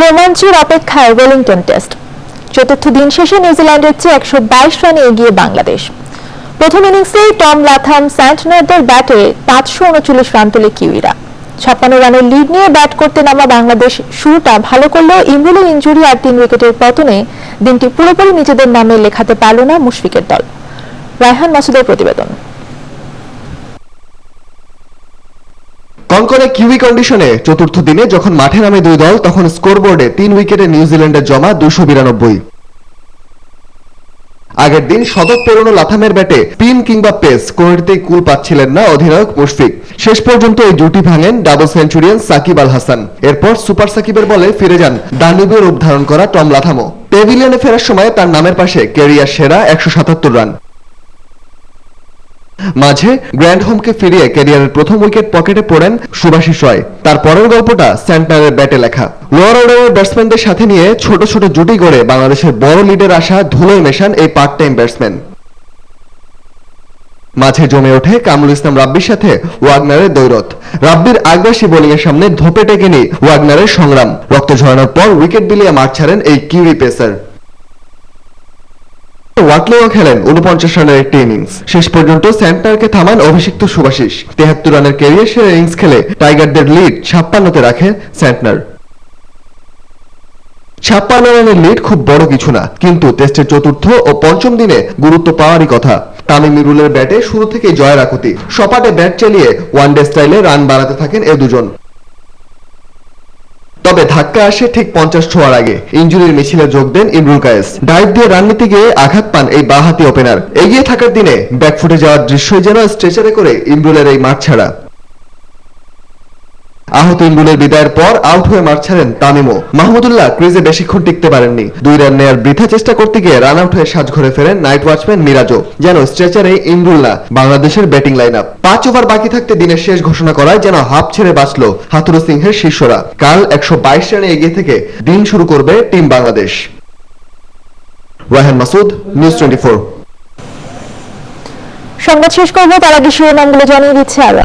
রোমাঞ্চের অপেক্ষায় Wellington test. চতুর্থ দিন শেষে নিউজিল্যান্ডের চেয়ে 122 রানে এগিয়ে বাংলাদেশ। প্রথম ইনিংসেই টম লাথাম স্যান্টনারদের ব্যাটে 539 রান তোলে কিউইরা। 56 রানের লিড নিয়ে ব্যাট করতে নামা বাংলাদেশ শুরুটা ভালো করলেও ইমরুলের ইনজুরি আর 3 উইকেটের পতনে দিনটি পুরোপুরি নিজেদের নামে লেখাতে পারল না মুশফিকের দল। রায়হান মাসুদের প্রতিবেদন। কনকনে কিউই কন্ডিশনে চতুর্থ দিনে যখন মাঠে নামে দুই দল, তখন স্কোরবোর্ডে 3 উইকেটে নিউজিল্যান্ডের জমা 292। আগের দিন শতক পেরোনো লাথামের ব্যাটে স্পিন কিংবা পেস কোনটিতেই কুল পাচ্ছিলেন না অধিনায়ক মুশফিক। শেষ পর্যন্ত এই জুটি ভাঙেন ডাবল সেঞ্চুরিয়ান সাকিব আল হাসান। এরপর সুপার সাকিবের বলে ফিরে যান দানবীয় রূপ ধারণ করা টম লাথামও। প্যাভিলিয়নে ফেরার সময় তার নামের পাশে ক্যারিয়ার সেরা 177 রান। মাঝে গ্র্যান্ড হোমকে ফিরিয়ে ক্যারিয়ারের প্রথম উইকেট পকেটে পড়েন শুভাশিস রয়। তার পরের গল্পটা স্যান্টনারের ব্যাটে লেখা। লোয়ার অর্ডারের ব্যাটসম্যানদের সাথে নিয়ে ছোট ছোট জুটি গড়ে বাংলাদেশের বড় লিডের আশা ধুলোয় মেশান এই পার্ট টাইম ব্যাটসম্যান। মাঝে জমে ওঠে কামরুল ইসলাম রাব্বির সাথে ওয়াগনারের দ্বৈরথ। রাব্বির আগ্রাসী বোলিং এর সামনে ধোপে টেকে নি ওয়াগনারের সংগ্রাম। রক্ত ঝরানোর পর উইকেট বিলিয়ে মাঠ ছাড়েন এই কিউই পেসার। ওয়াটলেও খেলেন 49 রানের একটি ইনিংস। শেষ পর্যন্ত স্যান্টনারকে থামান অভিষিক্ত শুভাশিস। 73 রানের ক্যারিয়ার সেরা ইনিংস খেলে টাইগারদের লিড 56তে রাখে স্যান্টনার। 56 রানের লিড খুব বড় কিছু না, কিন্তু টেস্টের চতুর্থ ও পঞ্চম দিনে গুরুত্ব পাওয়ারই কথা। তামিম ইমরুলের ব্যাটে শুরু থেকেই জয়ের আকুতি। সপাটে ব্যাট চালিয়ে ওয়ানডে স্টাইলে রান বাড়াতে থাকেন এ দুজন। তবে ধাক্কা আসে ঠিক 50 ছোঁয়ার আগে। ইনজুরির মিছিলে যোগ দেন ইমরুল কায়েস। ডাইভ দিয়ে রান নিতে গিয়ে আঘাত পান এই বাঁহাতি ওপেনার। এগিয়ে থাকার দিনে ব্যাকফুটে যাওয়ার দৃশ্যই যেন স্ট্রেচারে করে ইমরুলের এই মাঠ ছাড়া। আহত ইমরুলের বিদায়ের পর আউট হয়ে মাঠ ছাড়েন তামিমও। মাহমুদুল্লাহ ক্রিজে বেশিক্ষণ টিকতে পারেননি। 2 রান নেয়ার বৃথা চেষ্টা করতে গিয়ে রান আউট হয়ে সাজঘরে ফেরেন নাইট ওয়াচম্যান মিরাজও। যেন স্ট্রেচারে ইমরুল না, বাংলাদেশের ব্যাটিং লাইন আপ। 5 ওভার বাকি থাকতে দিনের শেষ ঘোষণা করায় যেন হাফ ছেড়ে বাঁচল হাথুরু সিংহের শিষ্যরা। কাল 122 রানে এগিয়ে থেকে দিন শুরু করবে টিম বাংলাদেশ। রায়হান মাসুদ, নিউজ 24। সংবাদ শেষ করবো, তার আগে শিরোনামগুলো জানিয়ে দিচ্ছে আরো।